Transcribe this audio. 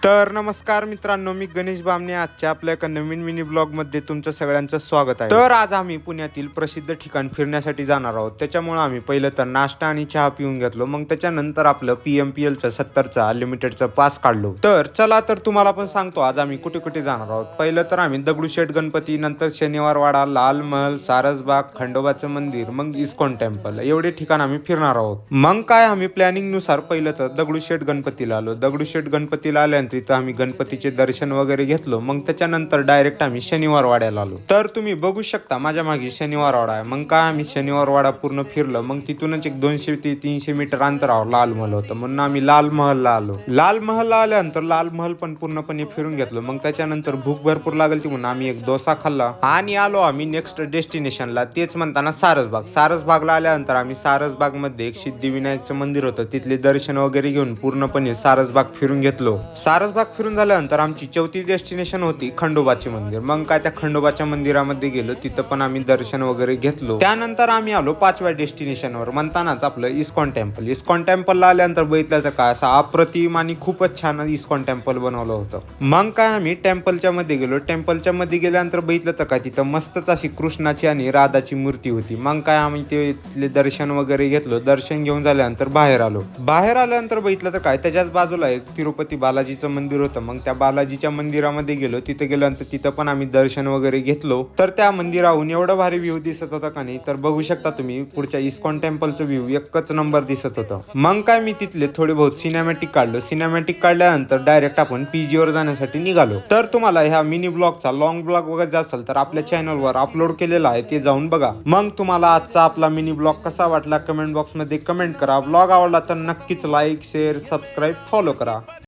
तर नमस्कार मित्रांनो, मी गणेश बामणे. आजच्या आपल्या एका नवीन मिनी ब्लॉग मध्ये तुमचं सगळ्यांचं स्वागत आहे. तर आज आम्ही पुण्यातील प्रसिद्ध ठिकाण फिरण्यासाठी जाणार आहोत. त्याच्यामुळे आम्ही पहिलं तर नाश्ता आणि चहा पिऊन घेतलो. मग त्याच्यानंतर आपलं PMPLचं 70चा अनलिमिटेडचं पास काढलो. तर चला तर तुम्हाला पण सांगतो आज आम्ही कुठे कुठे जाणार आहोत. पहिलं तर आम्ही दगडूशेठ गणपती, नंतर शनिवारवाडा, लाल महल, सारसबाग, खंडोबाचं मंदिर, मग इस्कॉन टेम्पल, एवढे ठिकाण आम्ही फिरणार आहोत. मग काय आम्ही प्लॅनिंग नुसार पहिलं तर दगडूशेठ गणपतीला आलो. दगडूशेठ गणपतीला आल्यानंतर तिथं आम्ही गणपतीचे दर्शन वगैरे घेतलो. मग त्याच्यानंतर डायरेक्ट आम्ही शनिवारवाड्याला आलो. तर तुम्ही बघू शकता माझ्या मागे शनिवारवाडा आहे. मग काय आम्ही शनिवारवाडा पूर्ण फिरलं. मग तिथूनच एक 200 ते 300 मीटर अंतरावर लाल महल होतं, म्हणून आम्ही लाल महलला आलो. लाल महलला आल्यानंतर लाल महल पण पूर्णपणे फिरून घेतलं. मग त्याच्यानंतर भूक भरपूर लागली ती म्हणून आम्ही एक डोसा खाल्ला आणि आलो आम्ही नेक्स्ट डेस्टिनेशनला, तेच म्हणताना सारसबाग. सारसबागला आल्यानंतर आम्ही सारसबाग मध्ये एक सिद्धिविनायकचं मंदिर होतं, तिथले दर्शन वगैरे घेऊन पूर्णपणे सारसबाग फिरून घेतलो. सारसबाग फिरून झाल्यानंतर आमची चौथी डेस्टिनेशन होती खंडोबाचे मंदिर. मग काय त्या खंडोबाच्या मंदिरामध्ये गेलो, तिथं पण आम्ही दर्शन वगैरे घेतलो. त्यानंतर आम्ही आलो 5व्या डेस्टिनेशनवर, म्हणतानाच आपलं इस्कॉन टेम्पल. इस्कॉन टेम्पलला आल्यानंतर बघितलं तर काय असं अप्रतिम आणि खूपच छान इस्कॉन टेम्पल बनवलं होतं. मग काय आम्ही टेम्पलच्या मध्ये गेलो. टेम्पलच्या मध्ये गेल्यानंतर बघितलं तर काय तिथं मस्तच अशी कृष्णाची आणि राधाची मूर्ती होती. मग काय आम्ही तिथले दर्शन वगैरे घेतलो. दर्शन घेऊन झाल्यानंतर बाहेर आलो. बाहेर आल्यानंतर बघितलं तर काय त्याच्याच बाजूला एक तिरुपती बालाजीचं मंदिर होतं. मग त्या बालाजीच्या मंदिरामध्ये गेलो. तिथे गेल्यानंतर तिथं पण आम्ही दर्शन वगैरे घेतलो. तर त्या मंदिराहून एवढं भारी व्ह्यू दिसत होता का नाही, तर बघू शकता तुम्ही पुढच्या इस्कॉन टेम्पलचं व्ह्यू एकच नंबर दिसत होतं. मग काय मी तिथले थोडे बहुत सिनेमॅटिक काढलो. सिनेमॅटिक काढल्यानंतर डायरेक्ट आपण PG वर जाण्यासाठी निघालो. तर तुम्हाला ह्या मिनी ब्लॉगचा लॉंग ब्लॉग बघायचा असेल तर आपल्या चॅनलवर अपलोड केलेला आहे, ते जाऊन बघा. मग तुम्हाला आजचा आपला मिनी ब्लॉग कसा वाटला कमेंट बॉक्स मध्ये कमेंट करा. ब्लॉग आवडला तर नक्कीच लाईक, शेअर, सबस्क्राईब, फॉलो करा.